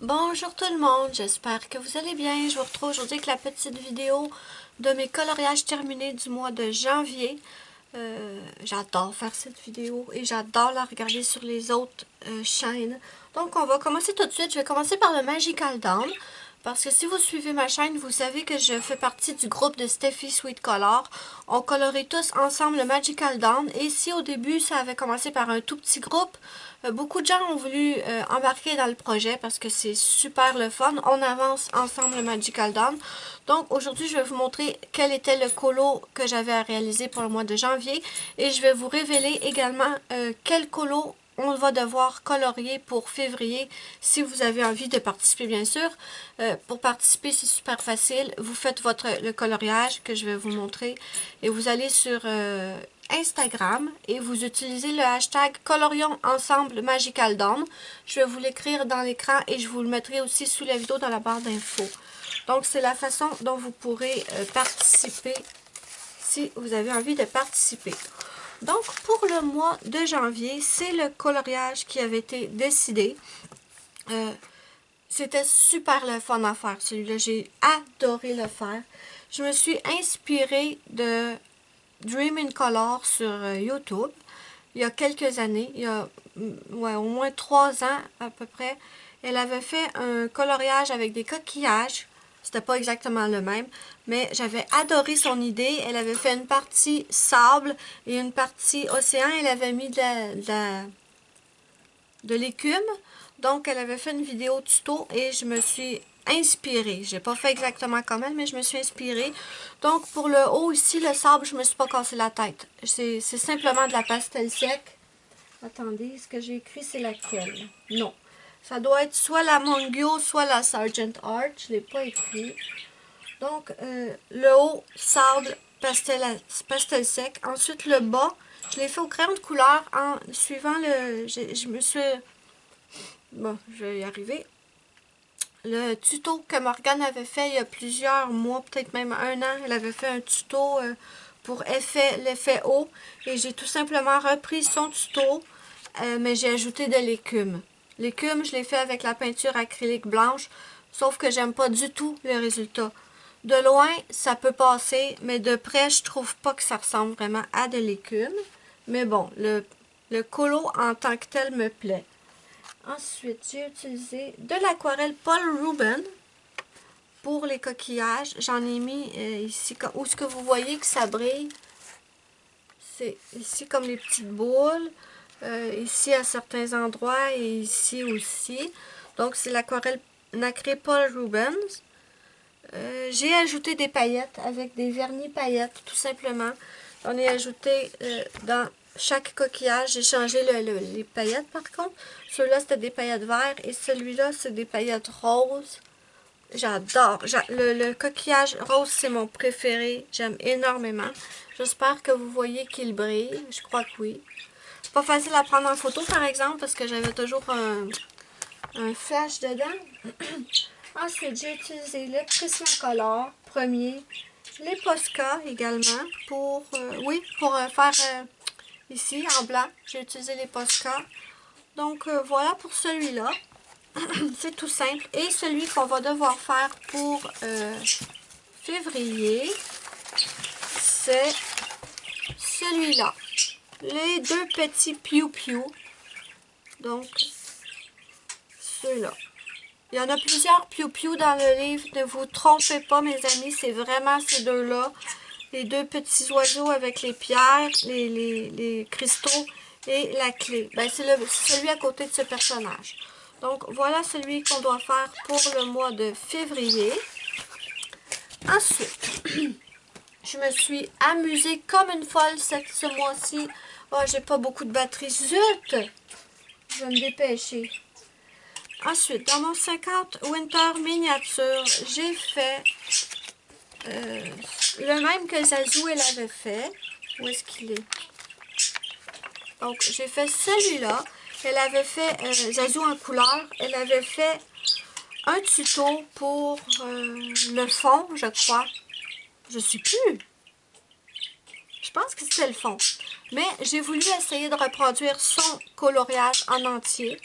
Bonjour tout le monde, j'espère que vous allez bien. Je vous retrouve aujourd'hui avec la petite vidéo de mes coloriages terminés du mois de janvier. J'adore faire cette vidéo et j'adore la regarder sur les autres chaînes. Donc on va commencer tout de suite. Je vais commencer par le Magical Dawn. Parce que si vous suivez ma chaîne, vous savez que je fais partie du groupe de Steffi Sweet Color. On colorait tous ensemble le Magical Dawn. Et si au début, ça avait commencé par un tout petit groupe, beaucoup de gens ont voulu embarquer dans le projet parce que c'est super le fun. On avance ensemble le Magical Dawn. Donc aujourd'hui, je vais vous montrer quel était le colo que j'avais à réaliser pour le mois de janvier. Et je vais vous révéler également quel colo on va devoir colorier pour février si vous avez envie de participer, bien sûr. Pour participer, c'est super facile. Vous faites le coloriage que je vais vous montrer et vous allez sur Instagram et vous utilisez le hashtag Colorions Ensemble Magical Dawn. Je vais vous l'écrire dans l'écran et je vous le mettrai aussi sous la vidéo dans la barre d'infos. Donc, c'est la façon dont vous pourrez participer si vous avez envie de participer. Donc, pour le mois de janvier, c'est le coloriage qui avait été décidé. C'était super le fun à faire, celui-là. J'ai adoré le faire. Je me suis inspirée de Dream in Color sur YouTube. Il y a quelques années, il y a au moins 3 ans à peu près. Elle avait fait un coloriage avec des coquillages. C'était pas exactement le même, mais j'avais adoré son idée. Elle avait fait une partie sable et une partie océan. Elle avait mis de l'écume. Donc, elle avait fait une vidéo tuto et je me suis inspirée. J'ai pas fait exactement comme elle, mais je me suis inspirée. Donc, pour le haut ici, le sable, je me suis pas cassé la tête. C'est simplement de la pastel sec. Attendez, ce que j'ai écrit, c'est laquelle? Non. Ça doit être soit la Mongyo, soit la Sargent Art. Je ne l'ai pas écrit. Donc, le haut, sable, pastel sec. Ensuite, le bas, je l'ai fait au crayon de couleur en suivant le... Je me suis... Bon, je vais y arriver. Le tuto que Morgane avait fait il y a plusieurs mois, peut-être même 1 an, elle avait fait un tuto pour l'effet haut. Et j'ai tout simplement repris son tuto, mais j'ai ajouté de l'écume. L'écume, je l'ai fait avec la peinture acrylique blanche, sauf que j'aime pas du tout le résultat. De loin, ça peut passer, mais de près, je trouve pas que ça ressemble vraiment à de l'écume. Mais bon, le colo en tant que tel me plaît. Ensuite, j'ai utilisé de l'aquarelle Paul Rubens pour les coquillages. J'en ai mis ici, où ce que vous voyez que ça brille. C'est ici comme les petites boules. Ici à certains endroits et ici aussi. Donc, c'est l'aquarelle nacrée Paul Rubens. J'ai ajouté des paillettes avec des vernis paillettes, tout simplement. On est ajouté dans chaque coquillage. J'ai changé les paillettes, par contre. Celui-là, c'était des paillettes vertes et celui-là, c'est des paillettes roses. J'adore. Le coquillage rose, c'est mon préféré. J'aime énormément. J'espère que vous voyez qu'il brille. Je crois que oui. Pas facile à prendre en photo, par exemple, parce que j'avais toujours un flash dedans. Ensuite, j'ai utilisé le Prismacolor premier, les Posca également pour, faire ici en blanc. J'ai utilisé les Posca. Donc voilà pour celui-là. C'est tout simple. Et celui qu'on va devoir faire pour février, c'est celui-là. Les deux petits piou-piou. Donc, ceux-là. Il y en a plusieurs piou-piou dans le livre. Ne vous trompez pas, mes amis. C'est vraiment ces deux-là. Les deux petits oiseaux avec les pierres, les cristaux et la clé. Ben, c'est celui à côté de ce personnage. Donc, voilà celui qu'on doit faire pour le mois de février. Ensuite, je me suis amusée comme une folle ce mois-ci. Oh, j'ai pas beaucoup de batterie. Zut! Je vais me dépêcher. Ensuite, dans mon 50 Winter Miniature, j'ai fait le même que Zazou, elle avait fait. Où est-ce qu'il est? Donc, j'ai fait celui-là. Elle avait fait Zazou en couleur. Elle avait fait un tuto pour le fond, je crois. Je sais plus. Je pense que c'était le fond. Mais j'ai voulu essayer de reproduire son coloriage en entier.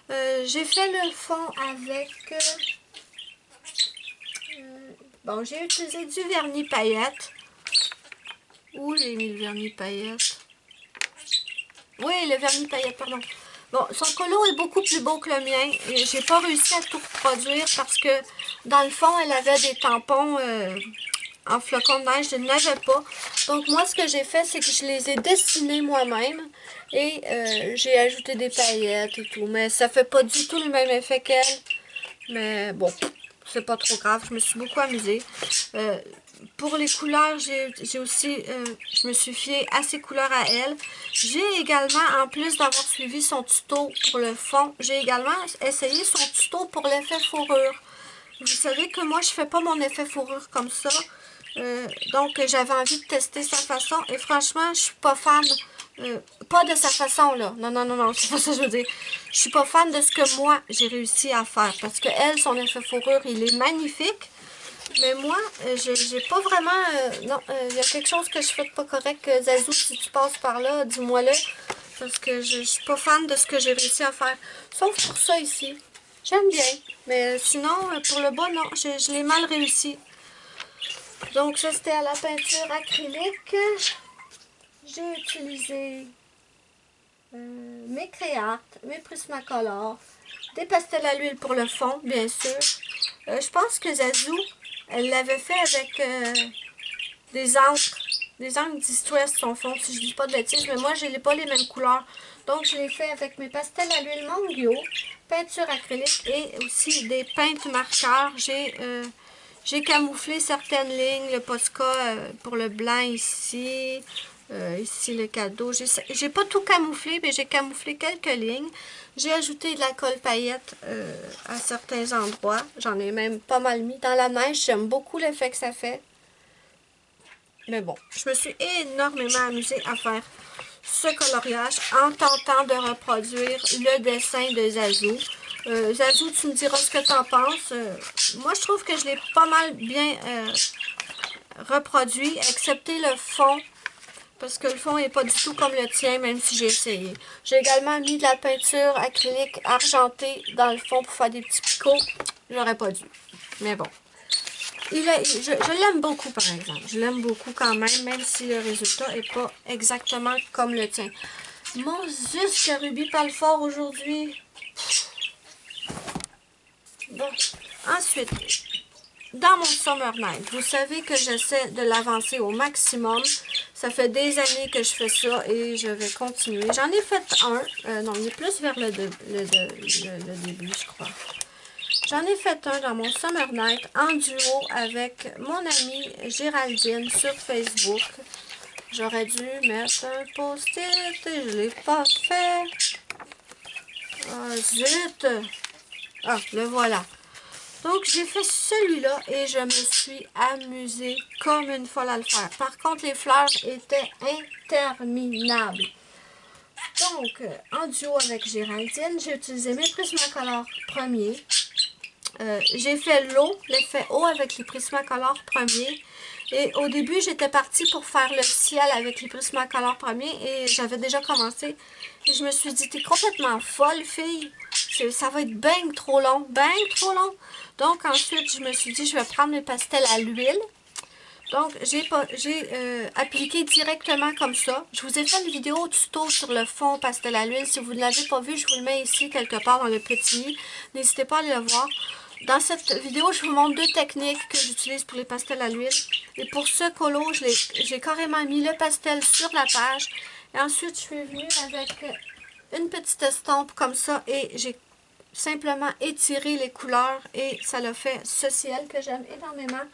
J'ai fait le fond avec... bon, j'ai utilisé du vernis paillette. Où j'ai mis le vernis paillette? Oui, le vernis paillette, pardon. Bon, son colo est beaucoup plus beau que le mien. J'ai pas réussi à tout reproduire parce que dans le fond, elle avait des tampons en flocons de neige. Je n'avais pas. Donc moi, ce que j'ai fait, c'est que je les ai dessinés moi-même. Et j'ai ajouté des paillettes et tout. Mais ça fait pas du tout le même effet qu'elle. Mais bon, c'est pas trop grave. Je me suis beaucoup amusée. Pour les couleurs, j'ai aussi, je me suis fiée à ses couleurs à elle. J'ai également, en plus d'avoir suivi son tuto pour le fond, j'ai également essayé son tuto pour l'effet fourrure. Vous savez que moi, je fais pas mon effet fourrure comme ça. Donc, j'avais envie de tester sa façon. Et franchement, je suis pas fan. Pas de sa façon, là. Non, non, non, non, c'est pas ça que je veux dire. Je suis pas fan de ce que moi, j'ai réussi à faire. Parce que elle, son effet fourrure, il est magnifique. Mais moi, j'ai pas vraiment... non, il y a quelque chose que je fais de pas correct. Zazou, si tu passes par là, dis-moi-le. Parce que je suis pas fan de ce que j'ai réussi à faire. Sauf pour ça ici. J'aime bien. Mais sinon, pour le bas, non. Je l'ai mal réussi. Donc ça, c'était à la peinture acrylique. J'ai utilisé mes Créates, mes Prismacolor, des pastels à l'huile pour le fond, bien sûr. Je pense que Zazou, elle l'avait fait avec des encres Distress son fond, si je dis pas de bêtises, mais moi, je n'ai pas les mêmes couleurs. Donc, je l'ai fait avec mes pastels à l'huile Mangio, peinture acrylique et aussi des peintes marqueurs. J'ai camouflé certaines lignes, le Posca pour le blanc ici, ici le cadeau. J'ai pas tout camouflé, mais j'ai camouflé quelques lignes. J'ai ajouté de la colle paillette à certains endroits. J'en ai même pas mal mis dans la neige. J'aime beaucoup l'effet que ça fait. Mais bon, je me suis énormément amusée à faire ce coloriage en tentant de reproduire le dessin de Zazou. Zazou, tu me diras ce que tu en penses. Moi, je trouve que je l'ai pas mal bien reproduit, excepté le fond, parce que le fond n'est pas du tout comme le tien, même si j'ai essayé. J'ai également mis de la peinture acrylique argentée dans le fond pour faire des petits picots. J'aurais pas dû, mais bon. Je l'aime beaucoup, par exemple. Je l'aime beaucoup quand même si le résultat n'est pas exactement comme le tien. Mon Dieu, que Ruby parle fort aujourd'hui. Bon, ensuite, dans mon Summer Night, vous savez que j'essaie de l'avancer au maximum. Ça fait des années que je fais ça et je vais continuer. J'en ai fait un. Non, il est plus vers le début, je crois. J'en ai fait un dans mon Summer Night en duo avec mon amie Géraldine sur Facebook. J'aurais dû mettre un post-it et je ne l'ai pas fait. Ah, zut! Ah, le voilà. Donc, j'ai fait celui-là et je me suis amusée comme une folle à le faire. Par contre, les fleurs étaient interminables. Donc, en duo avec Géraldine, j'ai utilisé mes Prismacolor premiers. J'ai fait l'eau, l'effet eau avec les Prismacolor premiers. Et au début, j'étais partie pour faire le ciel avec les Prismacolor premiers et j'avais déjà commencé. Et je me suis dit, t'es complètement folle, fille. Ça va être bien trop long, bien trop long. Donc ensuite, je me suis dit, je vais prendre mes pastels à l'huile. Donc, j'ai appliqué directement comme ça. Je vous ai fait une vidéo tuto sur le fond pastel à l'huile. Si vous ne l'avez pas vu, je vous le mets ici quelque part dans le petit. N'hésitez pas à aller le voir. Dans cette vidéo, je vous montre deux techniques que j'utilise pour les pastels à l'huile. Et pour ce colo, j'ai carrément mis le pastel sur la page. Et ensuite, je suis venue avec une petite estompe comme ça et j'ai simplement étiré les couleurs et ça l'a fait ce ciel que j'aime énormément.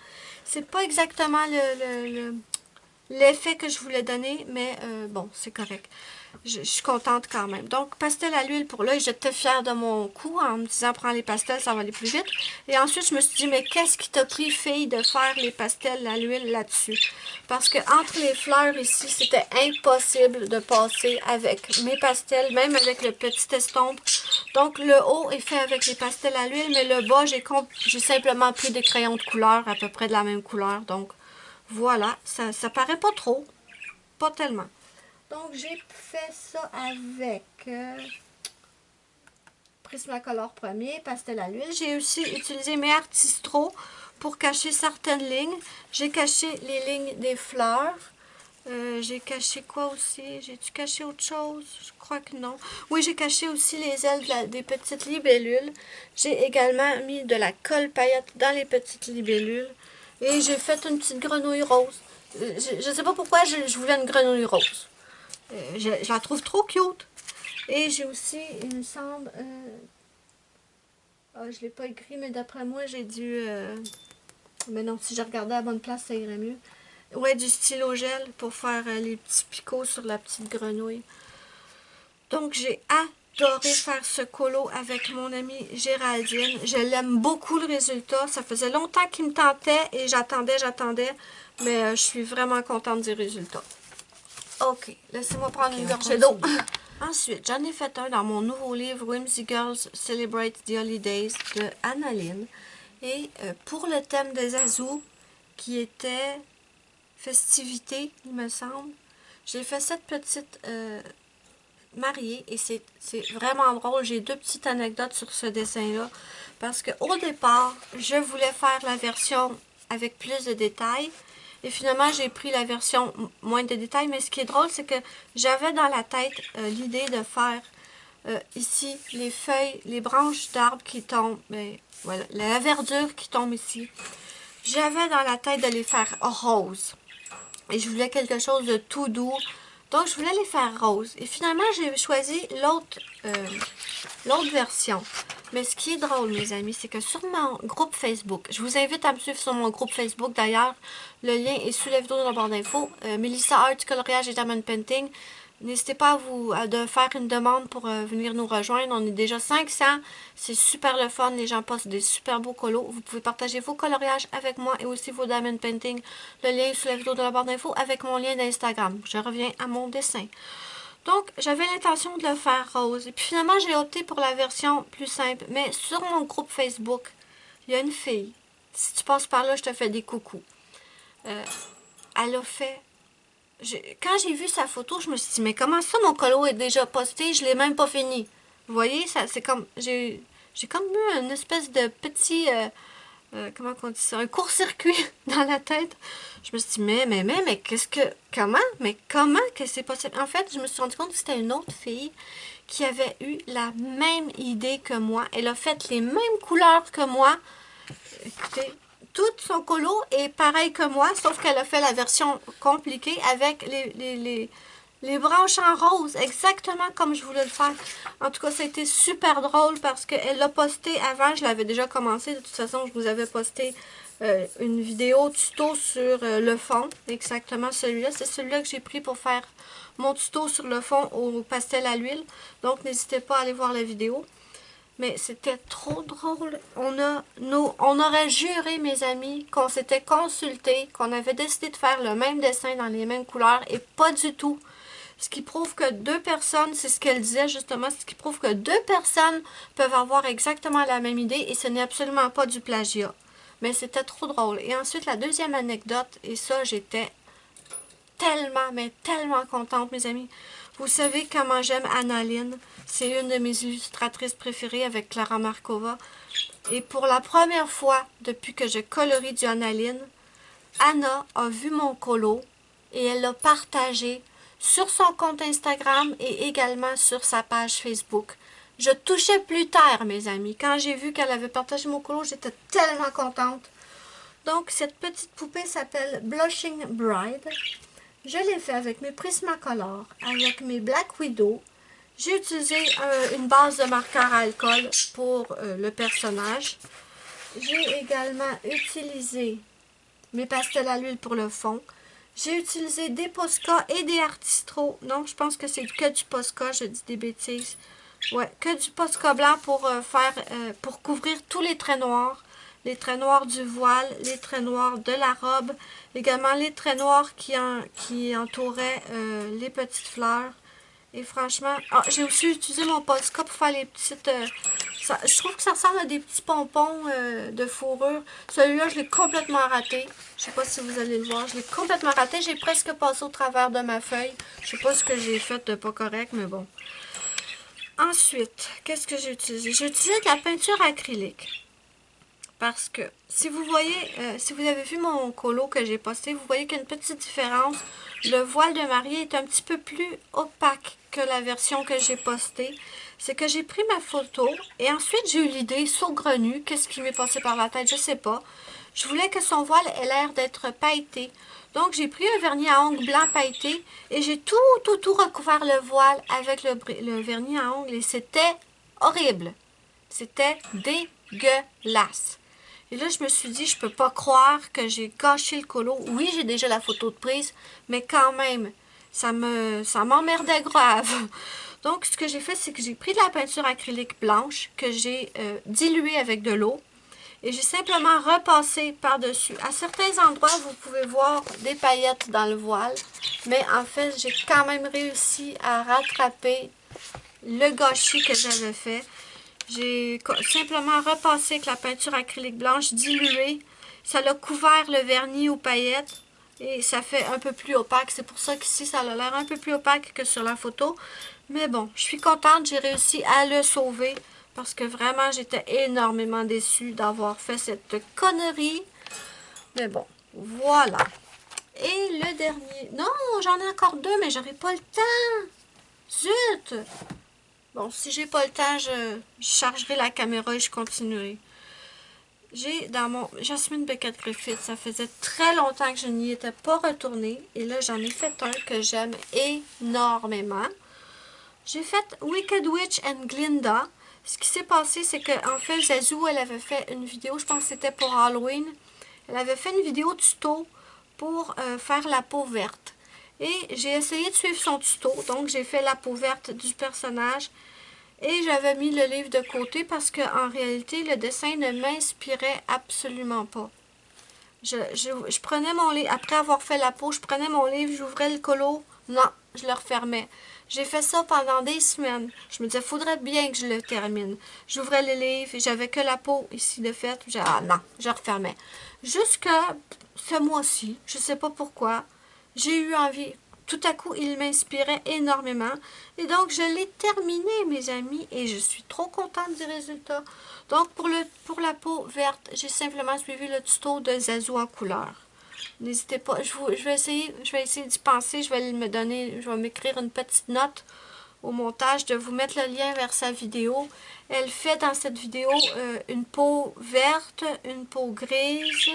C'est pas exactement l'effet que je voulais donner, mais bon, c'est correct. Je suis contente quand même. Donc, pastel à l'huile pour l'œil. J'étais fière de mon coup en me disant, prends les pastels, ça va aller plus vite. Et ensuite, je me suis dit, mais qu'est-ce qui t'a pris, fille, de faire les pastels à l'huile là-dessus? Parce que entre les fleurs ici, c'était impossible de passer avec mes pastels, même avec le petit estompe. Donc, le haut est fait avec les pastels à l'huile, mais le bas, j'ai simplement pris des crayons de couleur, à peu près de la même couleur. Donc, voilà, ça paraît pas trop, pas tellement. Donc, j'ai fait ça avec Prismacolor premier, pastel à l'huile. J'ai aussi utilisé mes Artistro pour cacher certaines lignes. J'ai caché les lignes des fleurs. J'ai caché quoi aussi? J'ai-tu caché autre chose? Je crois que non. Oui, j'ai caché aussi les ailes des petites libellules. J'ai également mis de la colle paillette dans les petites libellules. Et j'ai fait une petite grenouille rose. Je ne sais pas pourquoi je voulais une grenouille rose. Je la trouve trop cute. Et j'ai aussi, il me semble... je ne l'ai pas écrit, mais d'après moi, j'ai dû... Mais non, si je regardais à la bonne place, ça irait mieux. Ouais, du stylo gel pour faire les petits picots sur la petite grenouille. Donc, j'ai adoré faire ce colo avec mon amie Géraldine. Je l'aime beaucoup, le résultat. Ça faisait longtemps qu'il me tentait et j'attendais. Mais je suis vraiment contente du résultat. OK, laissez-moi prendre une gorgée d'eau. Ensuite, j'en ai fait un dans mon nouveau livre Whimsy Girls Celebrate the Holidays de Annaline. Et pour le thème des Azous, qui était festivité, il me semble, j'ai fait cette petite mariée et c'est vraiment drôle. J'ai deux petites anecdotes sur ce dessin-là. Parce qu'au départ, je voulais faire la version avec plus de détails. Et finalement, j'ai pris la version moins de détails. Mais ce qui est drôle, c'est que j'avais dans la tête l'idée de faire ici les feuilles, les branches d'arbres qui tombent. Voilà, la verdure qui tombe ici. J'avais dans la tête de les faire roses. Et je voulais quelque chose de tout doux. Donc, je voulais les faire roses. Et finalement, j'ai choisi l'autre version. Mais ce qui est drôle, mes amis, c'est que sur mon groupe Facebook, je vous invite à me suivre sur mon groupe Facebook. D'ailleurs, le lien est sous la vidéo dans la barre d'infos. Melissa Art, coloriage et diamond painting. N'hésitez pas de faire une demande pour venir nous rejoindre. On est déjà 500. C'est super le fun. Les gens postent des super beaux colos. Vous pouvez partager vos coloriages avec moi et aussi vos diamond painting. Le lien est sous la vidéo de la barre d'infos avec mon lien d'Instagram. Je reviens à mon dessin. Donc, j'avais l'intention de le faire rose. Et puis finalement, j'ai opté pour la version plus simple. Mais sur mon groupe Facebook, il y a une fille. Si tu passes par là, je te fais des coucous. Elle a fait... Quand j'ai vu sa photo, je me suis dit, mais comment ça, mon colo est déjà posté? Je l'ai même pas fini. Vous voyez, c'est comme... J'ai comme eu une espèce de petit... comment on dit ça? Un court-circuit dans la tête. Je me suis dit, mais qu'est-ce que... comment que c'est possible? En fait, je me suis rendu compte que c'était une autre fille qui avait eu la même idée que moi. Elle a fait les mêmes couleurs que moi. Écoutez... Tout son colo est pareil que moi, sauf qu'elle a fait la version compliquée avec les branches en rose, exactement comme je voulais le faire. En tout cas, ça a été super drôle parce qu'elle l'a posté avant, je l'avais déjà commencé. De toute façon, je vous avais posté une vidéo tuto sur le fond, exactement celui-là. C'est celui-là que j'ai pris pour faire mon tuto sur le fond au pastel à l'huile. Donc, n'hésitez pas à aller voir la vidéo. Mais c'était trop drôle. On aurait juré, mes amis, qu'on s'était consulté, qu'on avait décidé de faire le même dessin dans les mêmes couleurs et pas du tout. Ce qui prouve que deux personnes, c'est ce qu'elle disait justement, ce qui prouve que deux personnes peuvent avoir exactement la même idée et ce n'est absolument pas du plagiat. Mais c'était trop drôle. Et ensuite, la deuxième anecdote, et ça, j'étais tellement, mais tellement contente, mes amis. Vous savez comment j'aime Annaline. C'est une de mes illustratrices préférées avec Clara Markova. Et pour la première fois depuis que je colorie du Annaline, Anna a vu mon colo et elle l'a partagé sur son compte Instagram et également sur sa page Facebook. Je touchais plus terre, mes amis. Quand j'ai vu qu'elle avait partagé mon colo, j'étais tellement contente. Donc, cette petite poupée s'appelle Blushing Bride. Je l'ai fait avec mes Prismacolor, avec mes Black Widow. J'ai utilisé une base de marqueur à alcool pour le personnage. J'ai également utilisé mes pastels à l'huile pour le fond. J'ai utilisé des Posca et des Artistro. Non, je pense que c'est que du Posca, je dis des bêtises. Ouais, que du Posca blanc pour pour couvrir tous les traits noirs. Les traits noirs du voile, les traits noirs de la robe, également les traits noirs qui entouraient les petites fleurs. Et franchement, j'ai aussi utilisé mon Posca pour faire les petites... je trouve que ça ressemble à des petits pompons de fourrure. Celui-là, je l'ai complètement raté. Je sais pas si vous allez le voir. Je l'ai complètement raté. J'ai presque passé au travers de ma feuille. Je sais pas ce que j'ai fait de pas correct, mais bon. Ensuite, qu'est-ce que j'ai utilisé? J'ai utilisé de la peinture acrylique. Parce que si vous voyez, si vous avez vu mon colo que j'ai posté, vous voyez qu'il y a une petite différence. Le voile de mariée est un petit peu plus opaque que la version que j'ai postée. C'est que j'ai pris ma photo et ensuite j'ai eu l'idée saugrenue, qu'est-ce qui m'est passé par la tête, je sais pas. Je voulais que son voile ait l'air d'être pailleté. Donc j'ai pris un vernis à ongles blanc pailleté et j'ai tout recouvert le voile avec le vernis à ongles et c'était horrible. C'était dégueulasse. Et là, je me suis dit, je peux pas croire que j'ai gâché le colo. Oui, j'ai déjà la photo de prise, mais quand même, ça m'emmerdait grave. Donc, ce que j'ai fait, c'est que j'ai pris de la peinture acrylique blanche que j'ai diluée avec de l'eau et j'ai simplement repassé par-dessus. À certains endroits, vous pouvez voir des paillettes dans le voile, mais en fait, j'ai quand même réussi à rattraper le gâchis que j'avais fait. J'ai simplement repassé avec la peinture acrylique blanche diluée. Ça l'a couvert le vernis aux paillettes et ça fait un peu plus opaque. C'est pour ça qu'ici, ça a l'air un peu plus opaque que sur la photo. Mais bon, je suis contente, j'ai réussi à le sauver parce que vraiment, j'étais énormément déçue d'avoir fait cette connerie. Mais bon, voilà. Et le dernier... Non, j'en ai encore deux, mais j'aurai pas le temps. Zut! Bon, si j'ai pas le temps, je chargerai la caméra et je continuerai. J'ai dans mon Jasmine Beckett Griffith, ça faisait très longtemps que je n'y étais pas retournée. Et là, j'en ai fait un que j'aime énormément. J'ai fait Wicked Witch and Glinda. Ce qui s'est passé, c'est qu'en fait, Zazou, elle avait fait une vidéo, je pense que c'était pour Halloween. Elle avait fait une vidéo tuto pour faire la peau verte. Et j'ai essayé de suivre son tuto, donc j'ai fait la peau verte du personnage. Et j'avais mis le livre de côté parce qu'en réalité, le dessin ne m'inspirait absolument pas. Je prenais mon livre, après avoir fait la peau, je prenais mon livre, j'ouvrais le colo. Non, je le refermais. J'ai fait ça pendant des semaines. Je me disais, faudrait bien que je le termine. J'ouvrais le livre, j'avais que la peau ici de fait. Ah non, je refermais. Jusqu'à ce mois-ci, je sais pas pourquoi, j'ai eu envie. Tout à coup, il m'inspirait énormément. Et donc, je l'ai terminé, mes amis, et je suis trop contente du résultat. Donc, pour la peau verte, j'ai simplement suivi le tuto de Zazou en couleur. N'hésitez pas, je vais essayer d'y penser, je vais m'écrire une petite note au montage de vous mettre le lien vers sa vidéo. Elle fait dans cette vidéo une peau verte, une peau grise.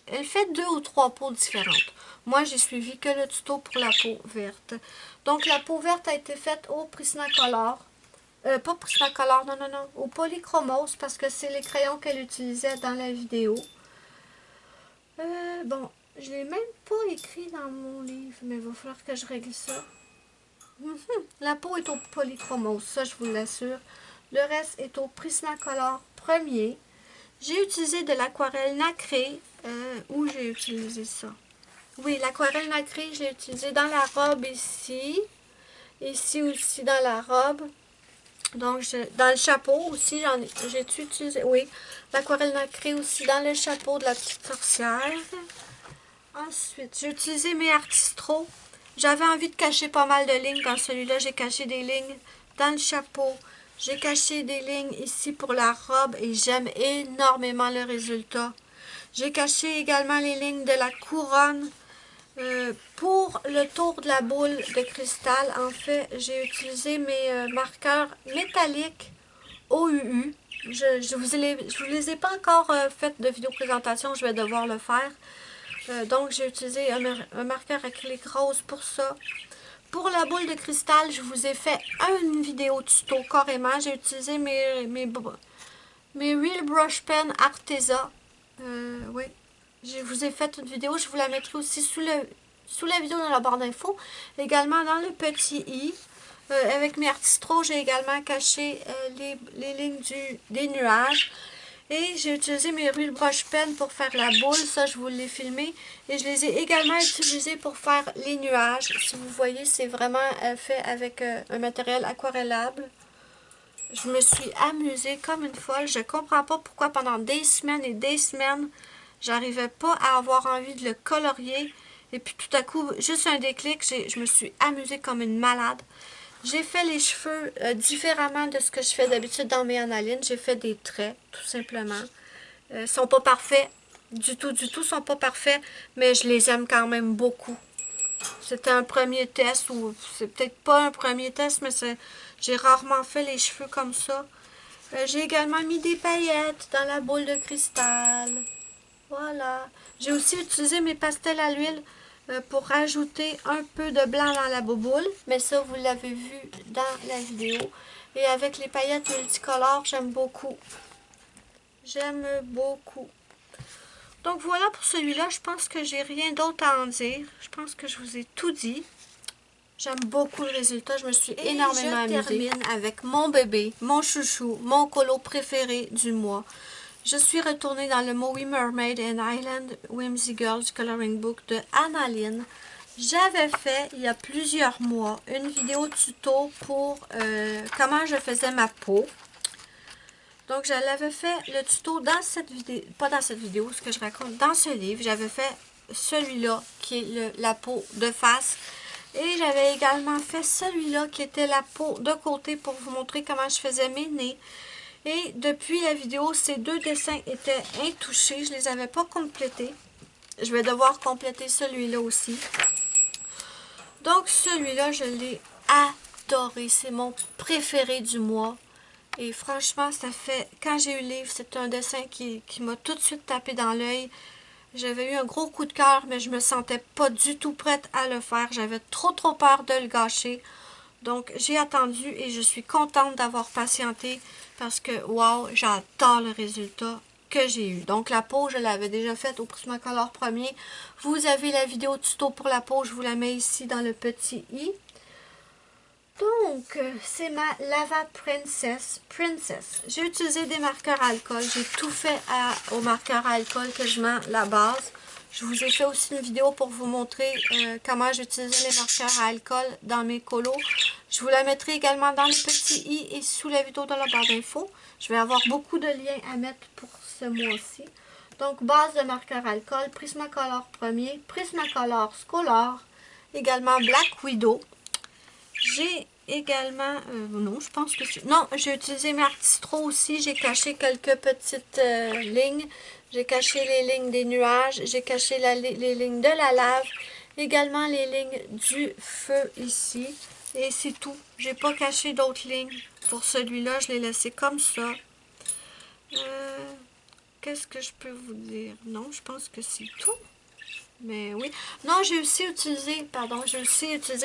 Elle fait 2 ou 3 peaux différentes. Moi, j'ai suivi que le tuto pour la peau verte. Donc, la peau verte a été faite au Prismacolor. Pas Prismacolor, non, non, non. Au Polychromos, parce que c'est les crayons qu'elle utilisait dans la vidéo. Bon, je l'ai même pas écrit dans mon livre, mais il va falloir que je règle ça. La peau est au Polychromos, ça je vous l'assure. Le reste est au Prismacolor premier. J'ai utilisé de l'aquarelle nacrée. Où j'ai utilisé ça? Oui, l'aquarelle nacrée, je l'ai utilisé dans la robe ici. Ici aussi dans la robe. Donc, dans le chapeau aussi, j'ai utilisé, oui, l'aquarelle nacrée aussi dans le chapeau de la petite sorcière. Ensuite, j'ai utilisé mes artistros. J'avais envie de cacher pas mal de lignes. Dans celui-là, j'ai caché des lignes dans le chapeau. J'ai caché des lignes ici pour la robe et j'aime énormément le résultat. J'ai caché également les lignes de la couronne. Pour le tour de la boule de cristal, en fait, j'ai utilisé mes marqueurs métalliques OUU. Je vous les ai pas encore fait de vidéo présentation, je vais devoir le faire. Donc, j'ai utilisé un marqueur acrylique rose pour ça. Pour la boule de cristal, je vous ai fait une vidéo tuto carrément. J'ai utilisé mes Real Brush Pen Arteza. Oui. Je vous ai fait une vidéo. Je vous la mettrai aussi sous la vidéo dans la barre d'infos. Également dans le petit i. Avec mes artistros, j'ai également caché les lignes des nuages. Et j'ai utilisé mes Real Brush Pen pour faire la boule. Ça, je vous l'ai filmé. Et je les ai également utilisés pour faire les nuages. Si vous voyez, c'est vraiment fait avec un matériel aquarellable. Je me suis amusée comme une folle. Je comprends pas pourquoi pendant des semaines et des semaines, j'arrivais pas à avoir envie de le colorier. Et puis tout à coup, juste un déclic, je me suis amusée comme une malade. J'ai fait les cheveux différemment de ce que je fais d'habitude dans mes Analine. J'ai fait des traits, tout simplement. Ils sont pas parfaits, du tout, sont pas parfaits, mais je les aime quand même beaucoup. C'était un premier test, ou c'est peut-être pas un premier test, mais j'ai rarement fait les cheveux comme ça. J'ai également mis des paillettes dans la boule de cristal. Voilà. J'ai aussi utilisé mes pastels à l'huile pour rajouter un peu de blanc dans la bouboule. Mais ça, vous l'avez vu dans la vidéo. Et avec les paillettes multicolores, j'aime beaucoup. J'aime beaucoup. Donc voilà pour celui-là. Je pense que j'ai rien d'autre à en dire. Je pense que je vous ai tout dit. J'aime beaucoup le résultat. Je me suis énormément amusée. Je termine avec mon bébé, mon chouchou, mon colo préféré du mois. Je suis retournée dans le Maui Mermaid and Island Whimsy Girls Coloring Book de Analine. J'avais fait, il y a plusieurs mois, une vidéo tuto pour comment je faisais ma peau. Donc, je l'avais fait le tuto dans cette vidéo, pas dans cette vidéo, ce que je raconte, dans ce livre. J'avais fait celui-là, qui est la peau de face. Et j'avais également fait celui-là, qui était la peau de côté, pour vous montrer comment je faisais mes nez. Et depuis la vidéo, ces deux dessins étaient intouchés. Je ne les avais pas complétés. Je vais devoir compléter celui-là aussi. Donc, celui-là, je l'ai adoré. C'est mon préféré du mois. Et franchement, ça fait... Quand j'ai eu le livre, c'est un dessin qui m'a tout de suite tapé dans l'œil. J'avais eu un gros coup de cœur, mais je me sentais pas du tout prête à le faire. J'avais trop peur de le gâcher. Donc, j'ai attendu et je suis contente d'avoir patienté parce que, wow, j'adore le résultat que j'ai eu. Donc, la peau, je l'avais déjà faite au Prismacolor premier. Vous avez la vidéo tuto pour la peau, je vous la mets ici dans le petit i. Donc, c'est ma Lava Princess. J'ai utilisé des marqueurs à alcool. J'ai tout fait au marqueur à alcool que je mets la base. Je vous ai fait aussi une vidéo pour vous montrer comment j'utilisais les marqueurs à alcool dans mes colos. Je vous la mettrai également dans le petit i et sous la vidéo dans la barre d'infos. Je vais avoir beaucoup de liens à mettre pour ce mois-ci. Donc, base de marqueur à alcool, Prismacolor premier, Prismacolor Scholar, également Black Widow. J'ai également... non, je pense que c'est... Non, j'ai utilisé mes Artistro aussi. J'ai caché quelques petites lignes. J'ai caché les lignes des nuages. J'ai caché les lignes de la lave. Également les lignes du feu ici. Et c'est tout. J'ai pas caché d'autres lignes. Pour celui-là, je l'ai laissé comme ça. Qu'est-ce que je peux vous dire? Non, je pense que c'est tout. Mais oui. Non, j'ai aussi utilisé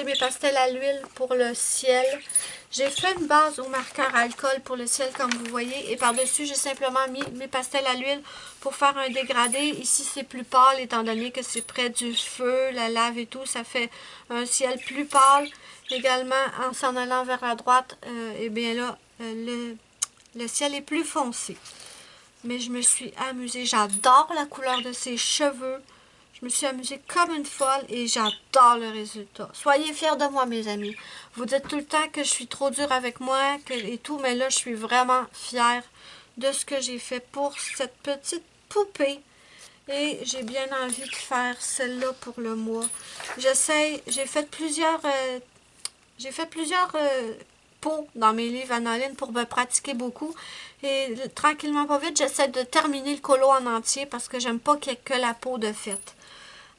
mes pastels à l'huile pour le ciel. J'ai fait une base au marqueur à alcool pour le ciel, comme vous voyez. Et par-dessus, j'ai simplement mis mes pastels à l'huile pour faire un dégradé. Ici, c'est plus pâle, étant donné que c'est près du feu, la lave et tout. Ça fait un ciel plus pâle. Également, en s'en allant vers la droite, et bien là, le ciel est plus foncé. Mais je me suis amusée. J'adore la couleur de ses cheveux. Je me suis amusée comme une folle et j'adore le résultat. Soyez fiers de moi, mes amis. Vous dites tout le temps que je suis trop dure avec moi et tout, mais là, je suis vraiment fière de ce que j'ai fait pour cette petite poupée. Et j'ai bien envie de faire celle-là pour le mois. J'ai fait plusieurs peaux dans mes livres Analine pour me pratiquer beaucoup. Et tranquillement, pas vite, j'essaie de terminer le colo en entier parce que j'aime pas qu'il y ait que la peau de fête.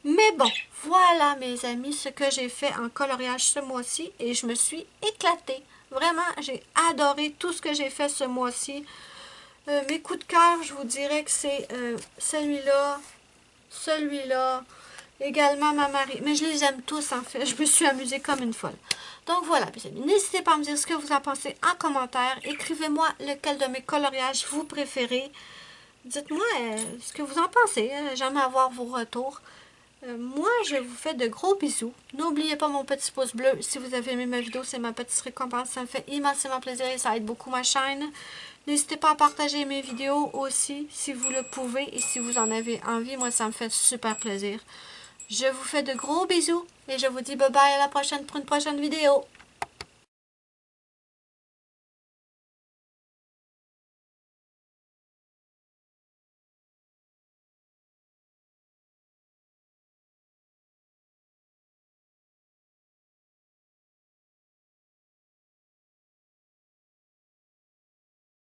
Mais bon, voilà mes amis ce que j'ai fait en coloriage ce mois-ci et je me suis éclatée. Vraiment, j'ai adoré tout ce que j'ai fait ce mois-ci. Mes coups de cœur, je vous dirais que c'est celui-là, également ma Marie. Mais je les aime tous en fait, je me suis amusée comme une folle. Donc voilà mes amis, n'hésitez pas à me dire ce que vous en pensez en commentaire. Écrivez-moi lequel de mes coloriages vous préférez. Dites-moi ce que vous en pensez, j'aime avoir vos retours. Moi, je vous fais de gros bisous. N'oubliez pas mon petit pouce bleu. Si vous avez aimé ma vidéo, c'est ma petite récompense. Ça me fait immensément plaisir et ça aide beaucoup ma chaîne. N'hésitez pas à partager mes vidéos aussi, si vous le pouvez. Et si vous en avez envie, moi, ça me fait super plaisir. Je vous fais de gros bisous. Et je vous dis bye bye à la prochaine pour une prochaine vidéo.